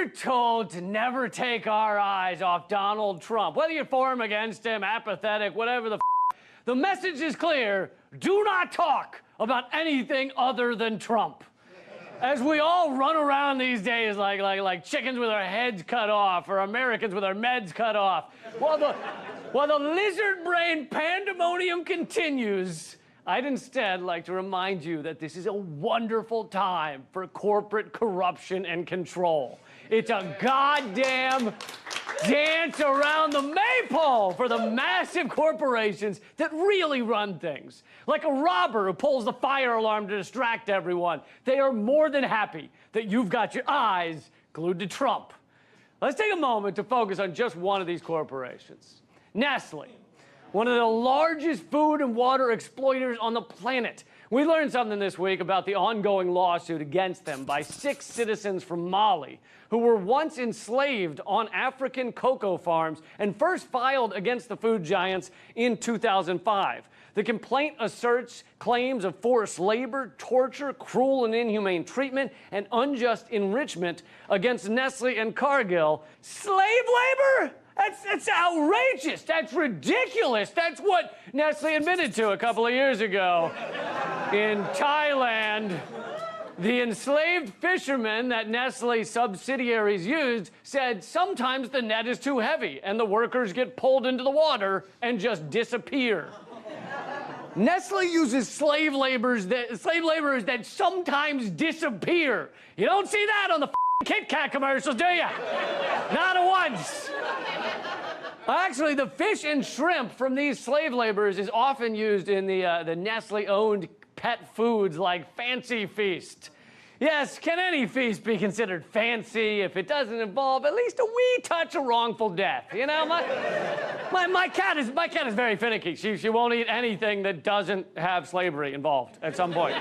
We're told to never take our eyes off Donald Trump. Whether you're for him, against him, apathetic, whatever the message is clear. Do not talk about anything other than Trump. As we all run around these days like chickens with our heads cut off, or Americans with our meds cut off, while the lizard brain pandemonium continues, I'd instead like to remind you that this is a wonderful time for corporate corruption and control. It's a goddamn dance around the maypole for the massive corporations that really run things. Like a robber who pulls the fire alarm to distract everyone. They are more than happy that you've got your eyes glued to Trump. Let's take a moment to focus on just one of these corporations. Nestle, one of the largest food and water exploiters on the planet. We learned something this week about the ongoing lawsuit against them by 6 citizens from Mali who were once enslaved on African cocoa farms and first filed against the food giants in 2005. The complaint asserts claims of forced labor, torture, cruel and inhumane treatment, and unjust enrichment against Nestle and Cargill. Slave labor? That's outrageous. That's ridiculous. That's what Nestle admitted to a couple of years ago in Thailand. The enslaved fishermen that Nestle subsidiaries used said sometimes the net is too heavy and the workers get pulled into the water and just disappear. Nestle uses slave laborers that sometimes disappear. You don't see that on the Kit Kat commercials, do you? Not once. Actually, the fish and shrimp from these slave laborers is often used in the Nestle-owned pet foods like Fancy Feast. Yes, can any feast be considered fancy if it doesn't involve at least a wee touch of wrongful death? You know, my cat is very finicky. She won't eat anything that doesn't have slavery involved at some point.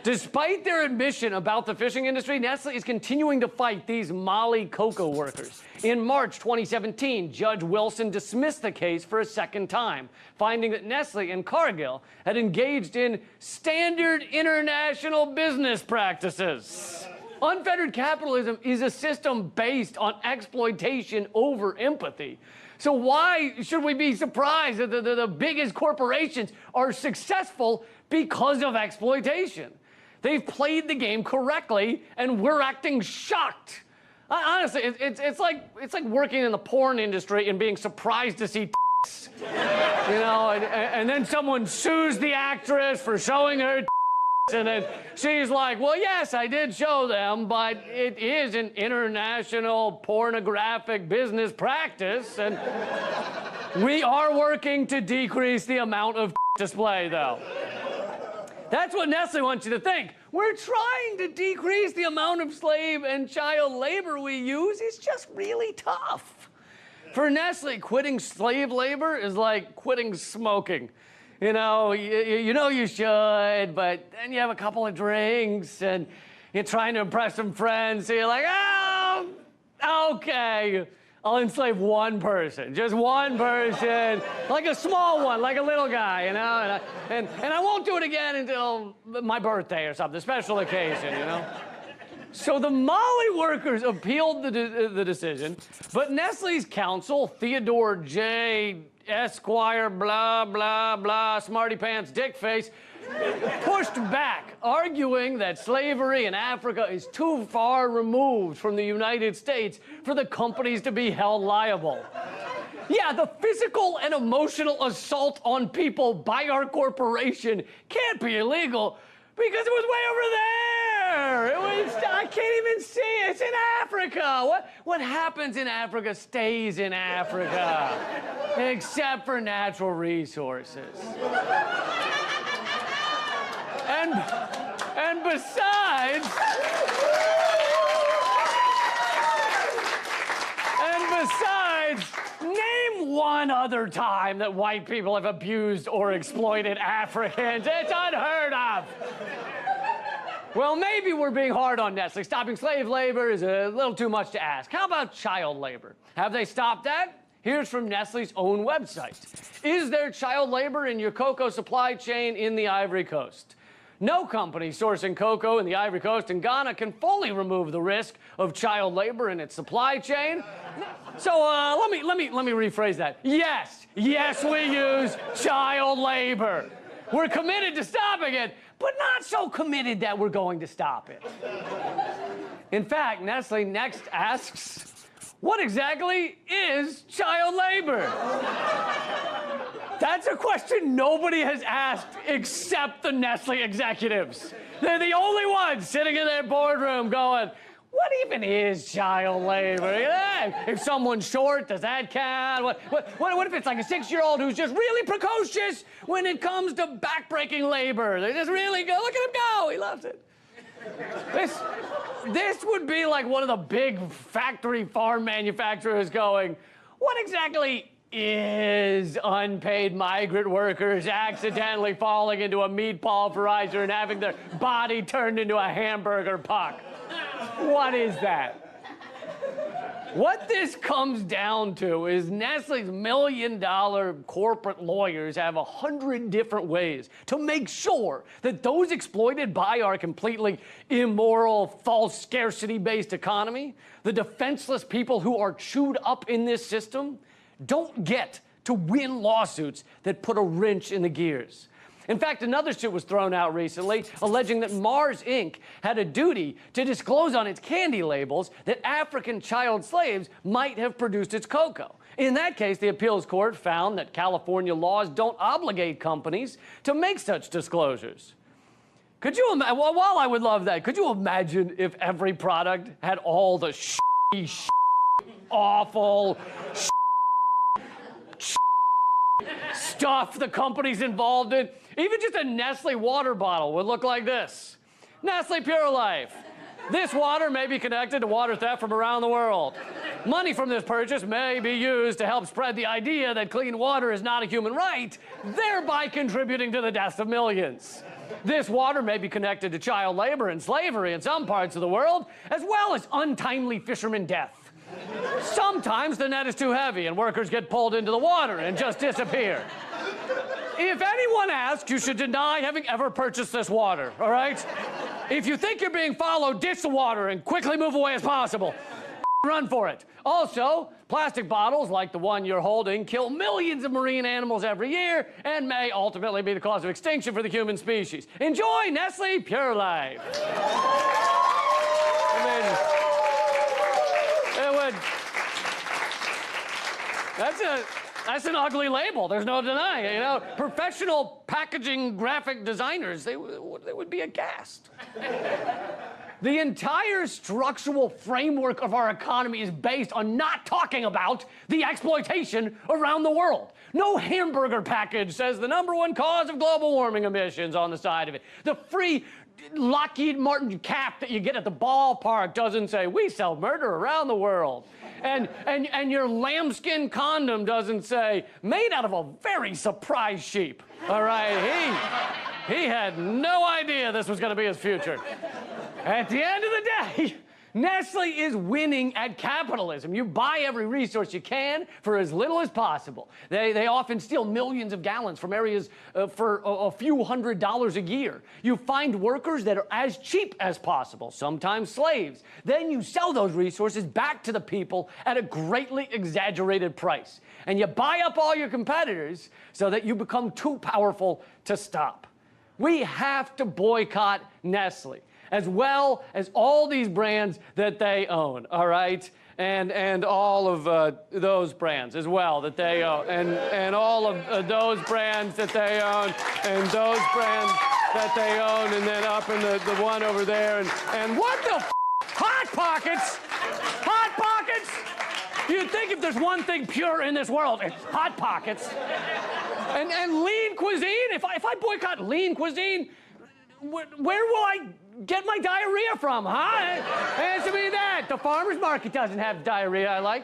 Despite their admission about the fishing industry, Nestle is continuing to fight these Mali cocoa workers. In March 2017, Judge Wilson dismissed the case for a second time, finding that Nestle and Cargill had engaged in standard international business practices. Unfettered capitalism is a system based on exploitation over empathy. So why should we be surprised that the biggest corporations are successful because of exploitation? They've played the game correctly, and we're acting shocked. Honestly, it's like working in the porn industry and being surprised to see tits. You know, and then someone sues the actress for showing her tits, and then she's like, well, yes, I did show them, but it is an international pornographic business practice, and we are working to decrease the amount of display, though. That's what Nestle wants you to think. We're trying to decrease the amount of slave and child labor we use. It's just really tough. For Nestle, quitting slave labor is like quitting smoking. You know, you know you should, but then you have a couple of drinks and you're trying to impress some friends, so you're like, oh, okay. I'll enslave one person, just one person, like a small one, like a little guy, you know? And I won't do it again until my birthday or something, special occasion, you know? So the Mali workers appealed the decision, but Nestle's counsel, Theodore J. Esquire, blah, blah, blah, smarty pants, dick face, pushed back, arguing that slavery in Africa is too far removed from the United States for the companies to be held liable. Yeah, the physical and emotional assault on people by our corporation can't be illegal because it was way over there. I can't even see it. It's in Africa. What happens in Africa stays in Africa, except for natural resources. And besides, name one other time that white people have abused or exploited Africans. It's unheard of. Well, maybe we're being hard on Nestle. Stopping slave labor is a little too much to ask. How about child labor? Have they stopped that? Here's from Nestle's own website. Is there child labor in your cocoa supply chain in the Ivory Coast? No company sourcing cocoa in the Ivory Coast and Ghana can fully remove the risk of child labor in its supply chain. So let me rephrase that. Yes, we use child labor. We're committed to stopping it, but not so committed that we're going to stop it. In fact, Nestle next asks, what exactly is child labor? That's a question nobody has asked except the Nestle executives. They're the only ones sitting in their boardroom going, what even is child labor? Yeah, if someone's short, does that count? What if it's like a 6-year-old who's just really precocious when it comes to backbreaking labor? They just really go, look at him go, he loves it. This would be like one of the big factory farm manufacturers going, what exactly is unpaid migrant workers accidentally falling into a meat pulverizer and having their body turned into a hamburger puck? What is that? What this comes down to is Nestle's $1 million corporate lawyers have 100 different ways to make sure that those exploited by our completely immoral, false scarcity-based economy, the defenseless people who are chewed up in this system, don't get to win lawsuits that put a wrench in the gears. In fact, another suit was thrown out recently alleging that Mars, Inc. had a duty to disclose on its candy labels that African child slaves might have produced its cocoa. In that case, the appeals court found that California laws don't obligate companies to make such disclosures. Could you imagine, while I would love that, could you imagine if every product had all the awful stuff the company's involved in? Even just a Nestle water bottle would look like this. Nestle Pure Life. This water may be connected to water theft from around the world. Money from this purchase may be used to help spread the idea that clean water is not a human right, thereby contributing to the deaths of millions. This water may be connected to child labor and slavery in some parts of the world, as well as untimely fisherman death. Sometimes the net is too heavy and workers get pulled into the water and just disappear. If anyone asks, you should deny having ever purchased this water, all right? If you think you're being followed, ditch the water and quickly move away as possible. Run for it. Also, plastic bottles like the one you're holding kill millions of marine animals every year and may ultimately be the cause of extinction for the human species. Enjoy Nestle Pure Life. That's an ugly label. There's no denying it. You know, professional packaging graphic designers, they would be aghast. The entire structural framework of our economy is based on not talking about the exploitation around the world. No hamburger package says the #1 cause of global warming emissions on the side of it. The free Lockheed Martin cap that you get at the ballpark doesn't say, we sell murder around the world. And your lambskin condom doesn't say, made out of a very surprised sheep. All right, he had no idea this was gonna be his future. At the end of the day, Nestle is winning at capitalism. You buy every resource you can for as little as possible. They often steal millions of gallons from areas for a few $100s a year. You find workers that are as cheap as possible, sometimes slaves. Then you sell those resources back to the people at a greatly exaggerated price. And you buy up all your competitors so that you become too powerful to stop. We have to boycott Nestle, as well as all these brands that they own, all right? And all of those brands as well that they own, and all of those brands that they own, and those brands that they own, and then up in the one over there, and what the Hot Pockets! Hot Pockets! You'd think if there's one thing pure in this world, it's Hot Pockets. And lean cuisine, if I boycott lean cuisine, where will I get my diarrhea from, huh? Answer me that. The farmer's market doesn't have diarrhea I like.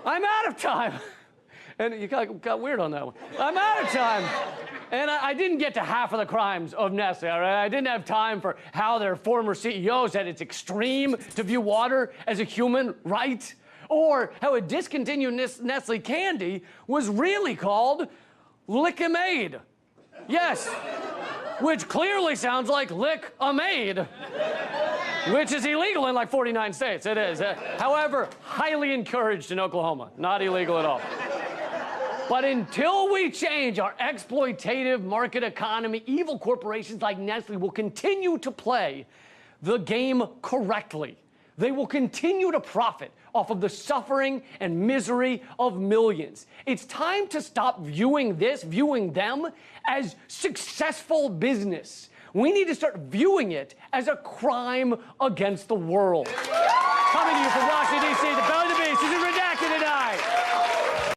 I'm out of time. And you got weird on that one. I'm out of time. And I didn't get to half of the crimes of Nestle, all right? I didn't have time for how their former CEO said it's extreme to view water as a human right, or how a discontinued Nestle candy was really called Lickimade. Yes. which clearly sounds like lick a maid, which is illegal in like 49 states. It is. However, highly encouraged in Oklahoma. Not illegal at all. But until we change our exploitative market economy, evil corporations like Nestle will continue to play the game correctly. They will continue to profit off of the suffering and misery of millions. It's time to stop viewing them as successful business. We need to start viewing it as a crime against the world. Coming to you from Washington, D.C., the